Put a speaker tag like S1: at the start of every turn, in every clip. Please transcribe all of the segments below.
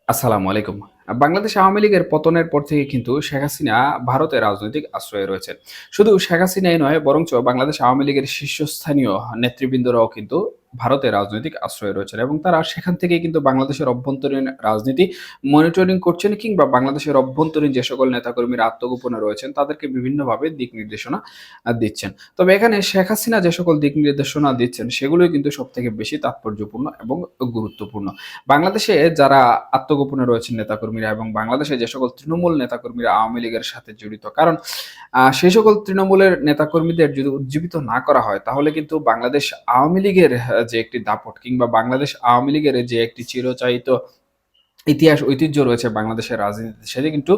S1: আসসালামু আলাইকুম। বাংলাদেশ আওয়ামী লীগের পতনের পর থেকে কিন্তু শেখ হাসিনা ভারতের রাজনৈতিক আশ্রয়ে রয়েছেন। শুধু শেখ হাসিনাই নয় বরঞ্চ বাংলাদেশ আওয়ামী লীগের শীর্ষস্থানীয় নেতৃবৃন্দরাও কিন্তু ভারতের রাজনৈতিক আশ্রয়ে রয়েছেন এবং তারা সেখান থেকেই কিন্তু বাংলাদেশের অভ্যন্তরীণ রাজনীতি মনিটরিং করছেন কিংবা বাংলাদেশের অভ্যন্তরীণ যে সকল নেতাকর্মীরা আত্মগোপনে রয়েছেন তাদেরকে বিভিন্নভাবে দিক নির্দেশনা দিচ্ছেন। তবে এখানে শেখ হাসিনা যে সকল দিক নির্দেশনা দিচ্ছেন সেগুলোই কিন্তু সবথেকে বেশি তাৎপর্যপূর্ণ এবং গুরুত্বপূর্ণ। বাংলাদেশে যারা আত্মগোপনে রয়েছেন নেতাকর্মীরা এবং বাংলাদেশে যে সকল তৃণমূল নেতাকর্মীরা আওয়ামী লীগের সাথে জড়িত। কারণ সেই সকল তৃণমূলের নেতাকর্মীদের যদি উজ্জীবিত না করা হয় তাহলে কিন্তু বাংলাদেশ আওয়ামী লীগের যে একটি দাপট কিংবা বাংলাদেশ আওয়ামী লীগের যে একটি চিরচাহিত ইতিহাস ঐতিহ্য রয়েছে বাংলাদেশের রাজনীতিতে সেটি কিন্তু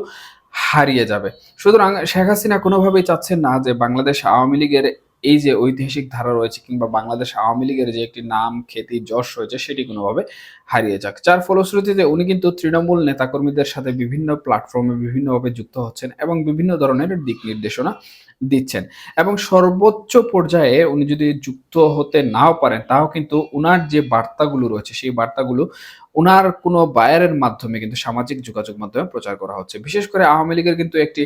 S1: হারিয়ে যাবে। সুতরাং শেখ হাসিনা কোনোভাবেই চাচ্ছেন না যে বাংলাদেশ আওয়ামী লীগের এই যে ঐতিহাসিক ধারা রয়েছে কিংবা বাংলাদেশ আওয়ামী লীগের যে একটি নাম, খ্যাতি, যশ রয়েছে সেটি কোনোভাবে হারিয়ে যাক। যার ফলশ্রুতিতে উনি কিন্তু তৃণমূল নেতাকর্মীদের সাথে বিভিন্ন প্ল্যাটফর্মে বিভিন্নভাবে যুক্ত হচ্ছেন এবং বিভিন্ন ধরনের দিক নির্দেশনা দিচ্ছেন। এবং সর্বোচ্চ পর্যায়ে উনি যদি যুক্ত হতে নাও পারেন তাও কিন্তু উনার যে বার্তাগুলো রয়েছে সেই বার্তাগুলো উনার কোনো বায়ারের মাধ্যমে কিন্তু সামাজিক যোগাযোগ মাধ্যমে প্রচার করা হচ্ছে। বিশেষ করে আওয়ামী লীগের কিন্তু একটি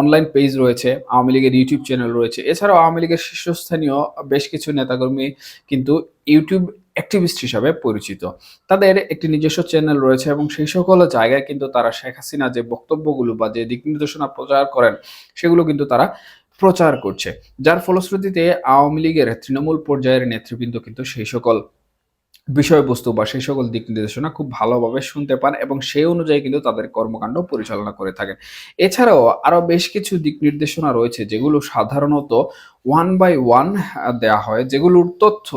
S1: অনলাইন পেজ রয়েছে, আওয়ামী লীগের ইউটিউব চ্যানেল রয়েছে। এছাড়াও আওয়ামী লীগের শীর্ষস্থানীয় বেশ কিছু নেতাকর্মী কিন্তু ইউটিউব অ্যাক্টিভিস্ট হিসাবে পরিচিত। তাদের একটি নিজস্ব চ্যানেল রয়েছে এবং সেই সকল জায়গায় কিন্তু তারা শেখ হাসিনা যে বক্তব্যগুলো বা যে দিক নির্দেশনা প্রচার করেন সেগুলো কিন্তু তারা প্রচার করছে। যার ফলশ্রুতিতে আওয়ামী লীগের তৃণমূল পর্যায়ের নেতৃবৃন্দ কিন্তু সেই সকল বিষয়বস্তু বা সেই সকল দিক নির্দেশনা খুব ভালোভাবে শুনতে পান এবং সেই অনুযায়ী কিন্তু তাদের কর্মকাণ্ড পরিচালনা করে থাকেন। এছাড়াও আরো বেশ কিছু দিক নির্দেশনা রয়েছে যেগুলো সাধারণত ওয়ান বাই ওয়ান দেয়া হয়, যেগুলোর তথ্য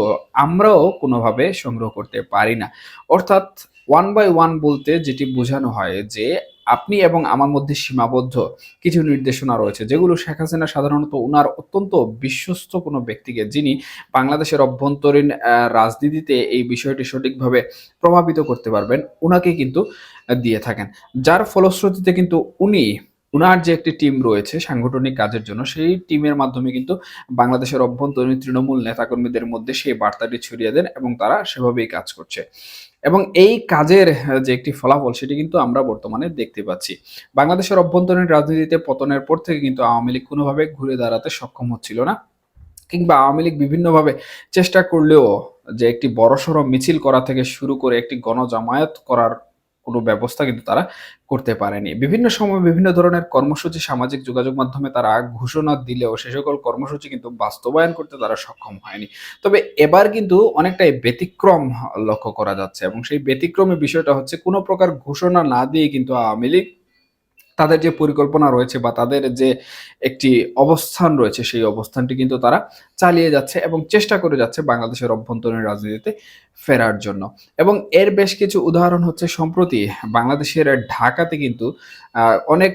S1: আমরাও কোনোভাবে সংগ্রহ করতে পারি না। অর্থাৎ ওয়ান বাই ওয়ান বলতে যেটি বোঝানো হয় যে আপনি এবং আমার মধ্যে সীমাবদ্ধ কিছু নির্দেশনা রয়েছে যেগুলো শেখ হাসিনা সাধারণত উনার অত্যন্ত বিশ্বস্ত কোনো ব্যক্তিকে, যিনি বাংলাদেশের অভ্যন্তরীণ রাজনীতিতে এই বিষয়টি সঠিকভাবে প্রভাবিত করতে পারবেন, উনাকে কিন্তু দিয়ে থাকেন। যার ফলশ্রুতিতে কিন্তু উনার যে একটি টিম রয়েছে সাংগঠনিক কাজের জন্য, সেই টিমের মাধ্যমে কিন্তু বাংলাদেশের অভ্যন্তরীণ তৃণমূল নেতাকর্মীদের মধ্যে সেই বার্তাটি ছড়িয়ে দেন এবং তারা সেভাবেই কাজ করছে। এবং এই কাজের যে একটি ফলাফল সেটি কিন্তু আমরা বর্তমানে দেখতে পাচ্ছি। বাংলাদেশের অভ্যন্তরীণ রাজনীতিতে পতনের পর থেকে কিন্তু আওয়ামী লীগ কোনোভাবে ঘুরে দাঁড়াতে সক্ষম হচ্ছিল না। কিংবা আওয়ামী লীগ বিভিন্নভাবে চেষ্টা করলেও যে একটি বড়সড় মিছিল করা থেকে শুরু করে একটি গণজামায়াত করার কোনো ব্যবস্থা কিন্তু তারা করতে পারেনি। বিভিন্ন সময় বিভিন্ন ধরনের কর্মসূচি সামাজিক যোগাযোগ মাধ্যমে তারা ঘোষণা দিলেও সে সকল কর্মসূচি কিন্তু বাস্তবায়ন করতে তারা সক্ষম হয়নি। তবে এবার কিন্তু অনেকটাই ব্যতিক্রম লক্ষ্য করা যাচ্ছে এবং সেই ব্যতিক্রমী বিষয়টা হচ্ছে কোনো প্রকার ঘোষণা না দিয়ে কিন্তু আওয়ামী লীগ তাদের যে পরিকল্পনা রয়েছে বা তাদের যে একটি অবস্থান রয়েছে সেই অবস্থানটি কিন্তু তারা চালিয়ে যাচ্ছে এবং চেষ্টা করে যাচ্ছে বাংলাদেশের অভ্যন্তরীণ রাজনীতিতে ফেরার জন্য। এবং এর বেশ কিছু উদাহরণ হচ্ছে সম্প্রতি বাংলাদেশের ঢাকাতে কিন্তু অনেক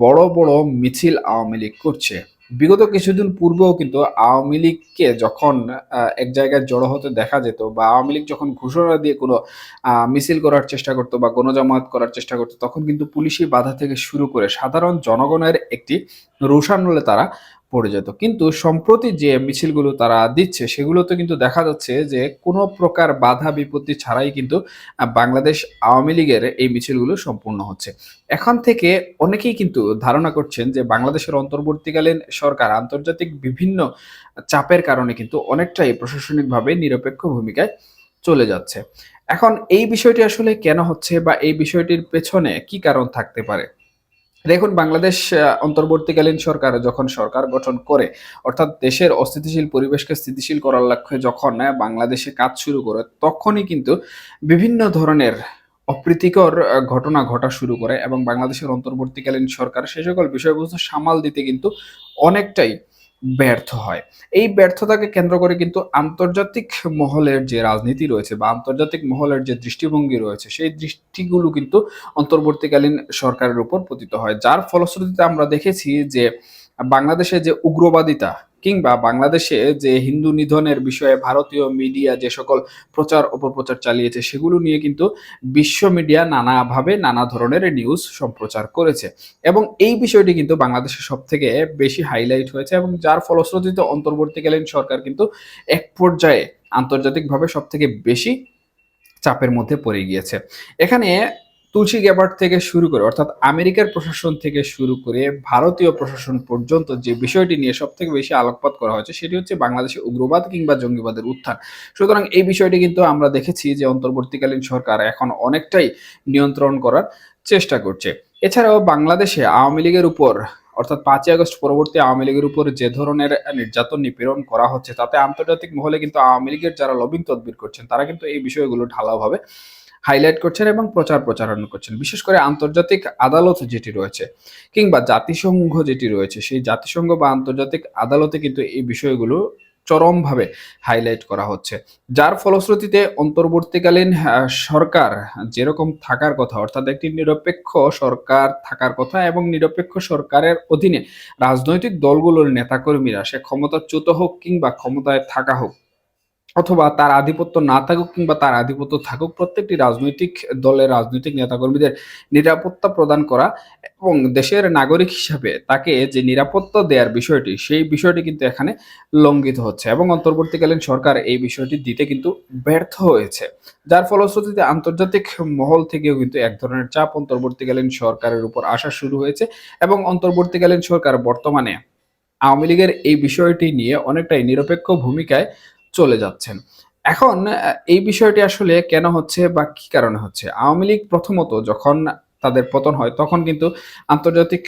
S1: বড় বড় মিছিল আওয়ামী লীগ করছে। বিগত কিছুদিন পূর্বেও কিন্তু আওয়ামী লীগকে যখন এক জায়গায় জড়ো হতে দেখা যেত বা আওয়ামী লীগ যখন ঘোষণা দিয়ে কোনো মিছিল করার চেষ্টা করতো বা গণজামায়াত করার চেষ্টা করতো তখন কিন্তু পুলিশি বাধা থেকে শুরু করে সাধারণ জনগণের একটি রোষানলে তারা পড়ে যেত। কিন্তু সম্প্রতি যে মিছিলগুলো তারা দিচ্ছে সেগুলোতে কিন্তু দেখা যাচ্ছে যে কোনো প্রকার বাধা বিপত্তি ছাড়াই কিন্তু বাংলাদেশ আওয়ামী লীগের এই মিছিলগুলো সম্পূর্ণ হচ্ছে। এখন থেকে অনেকেই কিন্তু ধারণা করছেন যে বাংলাদেশের অন্তর্বর্তীকালীন সরকার আন্তর্জাতিক বিভিন্ন চাপের কারণে কিন্তু অনেকটাই প্রশাসনিকভাবে নিরপেক্ষ ভূমিকায় চলে যাচ্ছে। এখন এই বিষয়টি আসলে কেন হচ্ছে বা এই বিষয়টির পেছনে কি কারণ থাকতে পারে? দেখুন, বাংলাদেশ অন্তর্বর্তীকালীন সরকার যখন সরকার গঠন করে, অর্থাৎ দেশের অস্থিতিশীল পরিবেশকে স্থিতিশীল করার লক্ষ্যে যখন বাংলাদেশে কাজ শুরু করে, তখনই কিন্তু বিভিন্ন ধরনের অপ্রীতিকর ঘটনা ঘটা শুরু করে এবং বাংলাদেশের অন্তর্বর্তীকালীন সরকার সে সকল বিষয়বস্তু সামাল দিতে কিন্তু অনেকটাই ব্যর্থ হয়। এই ব্যর্থতাকে কেন্দ্র করে কিন্তু আন্তর্জাতিক মহলের যে রাজনীতি রয়েছে বা আন্তর্জাতিক মহলের যে দৃষ্টিভঙ্গি রয়েছে, সেই দৃষ্টিগুলো কিন্তু অন্তর্বর্তীকালীন সরকারের উপর পতিত হয়। যার ফলশ্রুতিতে আমরা দেখেছি যে বাংলাদেশে যে উগ্রবাদিতা কিংবা বাংলাদেশে যে হিন্দু নিধনের বিষয়ে ভারতীয় মিডিয়া যে সকল প্রচার অপপ্রচার চালিয়েছে সেগুলো নিয়ে কিন্তু বিশ্ব মিডিয়া নানাভাবে নানা ধরনের নিউজ সম্প্রচার করেছে এবং এই বিষয়টি কিন্তু বাংলাদেশে সবথেকে বেশি হাইলাইট হয়েছে এবং যার ফলশ্রুতিতে অন্তর্বর্তীকালীন সরকার কিন্তু এক পর্যায়ে আন্তর্জাতিকভাবে সবথেকে বেশি চাপের মধ্যে পড়ে গিয়েছে। এখানে তুলসী গ্যাবার্ড থেকে শুরু করে অর্থাৎ আমেরিকার প্রশাসন থেকে শুরু করে ভারতীয় প্রশাসন পর্যন্ত যে বিষয়টি নিয়ে সবথেকে বেশি আলোকপাত করা হয়েছে সেটি হচ্ছে বাংলাদেশে উগ্রবাদ কিংবা জঙ্গিবাদের উত্থান। সুতরাং এই বিষয়টি কিন্তু আমরা দেখেছি যে অন্তর্বর্তীকালীন সরকার এখন অনেকটাই নিয়ন্ত্রণ করার চেষ্টা করছে। এছাড়াও বাংলাদেশে আওয়ামী লীগের উপর অর্থাৎ ৫ই আগস্ট পরবর্তী আওয়ামী লীগের উপর যে ধরনের নির্যাতন নিপীড়ন করা হচ্ছে তাতে আন্তর্জাতিক মহলে কিন্তু আওয়ামী লীগের যারা লবিং তদবির করছেন তারা কিন্তু এই বিষয়গুলো ঢালাওভাবে হাইলাইট করছেন এবং প্রচারণা করছেন। বিশেষ করে আন্তর্জাতিক আদালত যেটি রয়েছে কিংবা জাতিসংঘ যেটি রয়েছে সেই জাতিসংঘ বা আন্তর্জাতিক আদালতে কিন্তু এই বিষয়গুলো চরমভাবে হাইলাইট করা হচ্ছে। যার ফলশ্রুতিতে অন্তর্বর্তীকালীন সরকার যেরকম থাকার কথা অর্থাৎ একটি নিরপেক্ষ সরকার থাকার কথা এবং নিরপেক্ষ সরকারের অধীনে রাজনৈতিক দলগুলোর নেতাকর্মীরা সে ক্ষমতাচ্যুত হোক কিংবা ক্ষমতায় থাকা হোক অথবা তার আধিপত্য না থাকুক কিংবা তার আধিপত্য থাকুক প্রত্যেকটি রাজনৈতিক দলের রাজনৈতিক নেতাকর্মীদের নিরাপত্তা প্রদান করা এবং দেশের নাগরিক হিসাবে তাকে যে নিরাপত্তা দেওয়ার বিষয়টি সেই বিষয়টি কিন্তু এখানে লঙ্ঘিত হচ্ছে এবং অন্তর্বর্তীকালীন সরকার এই বিষয়টি দিতে কিন্তু ব্যর্থ হয়েছে। যার ফলশ্রুতিতে আন্তর্জাতিক মহল থেকেও কিন্তু এক ধরনের চাপ অন্তর্বর্তীকালীন সরকারের উপর আসা শুরু হয়েছে এবং অন্তর্বর্তীকালীন সরকার বর্তমানে আওয়ামী লীগের এই বিষয়টি নিয়ে অনেকটাই নিরপেক্ষ ভূমিকায় চলে যাচ্ছেন। এখন এই বিষয়টি আসলে কেন হচ্ছে বা কি কারণে হচ্ছে? আওয়ামী লীগ প্রথমত যখন তাদের পতন হয় তখন কিন্তু আন্তর্জাতিক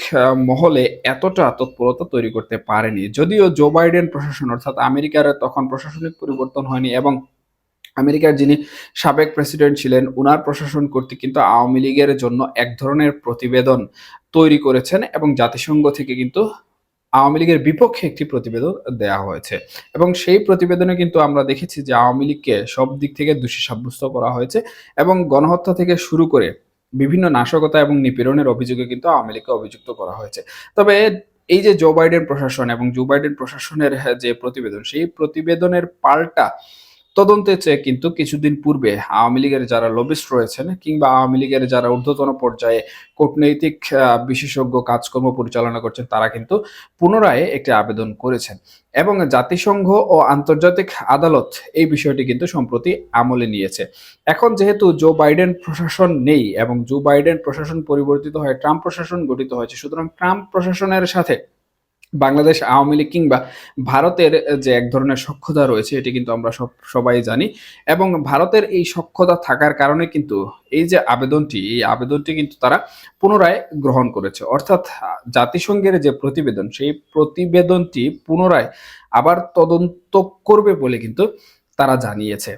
S1: মহলে এতটা তৎপরতা তৈরি করতে পারেনি। যদিও জো বাইডেন প্রশাসন অর্থাৎ আমেরিকার তখন প্রশাসনিক পরিবর্তন হয়নি এবং আমেরিকার যিনি সাবেক প্রেসিডেন্ট ছিলেন উনার প্রশাসন কর্তৃক কিন্তু আওয়ামী লীগের জন্য এক ধরনের প্রতিবেদন তৈরি করেছেন এবং জাতিসংঘ থেকে কিন্তু আওয়ামী লীগের বিপক্ষে একটি প্রতিবেদন দেয়া হয়েছে এবং সেই প্রতিবেদনে কিন্তু আমরা দেখেছি যে আওয়ামী লীগকে সব দিক থেকে দোষী সাব্যস্ত করা হয়েছে এবং গণহত্যা থেকে শুরু করে বিভিন্ন নাশকতা এবং নিপীড়নের অভিযোগে কিন্তু আওয়ামী লীগকে অভিযুক্ত করা হয়েছে। তবে এই যে জো বাইডেন প্রশাসন এবং জো বাইডেন প্রশাসনের যে প্রতিবেদন সেই প্রতিবেদনের পাল্টা তদন্তে চেয়ে কিন্তু কিছুদিন পূর্বে আওয়ামী লীগের যারা লবিস্ট রয়েছেন কিংবা আওয়ামী লীগের যারা ঊর্ধ্বতন পর্যায়ে কূটনৈতিক বিশেষজ্ঞ কাজকর্ম পরিচালনা করছেন তারা কিন্তু পুনরায় একটি আবেদন করেছেন এবং জাতিসংঘ ও আন্তর্জাতিক আদালত এই বিষয়টি কিন্তু সম্প্রতি আমলে নিয়েছে। এখন যেহেতু জো বাইডেন প্রশাসন নেই এবং জো বাইডেন প্রশাসন পরিবর্তিত হয়ে ট্রাম্প প্রশাসন গঠিত হয়েছে, সুতরাং ট্রাম্প প্রশাসনের সাথে বাংলাদেশ আওয়ামী লীগ কিংবা ভারতের যে এক ধরনের সখ্যতা রয়েছে এটি কিন্তু আমরা সবাই জানি এবং ভারতের এই সখ্যতা থাকার কারণে কিন্তু এই যে আবেদনটি এই আবেদনটি কিন্তু তারা পুনরায় গ্রহণ করেছে। অর্থাৎ জাতিসংঘের যে প্রতিবেদন সেই প্রতিবেদনটি পুনরায় আবার তদন্ত করবে বলে কিন্তু তারা জানিয়েছে।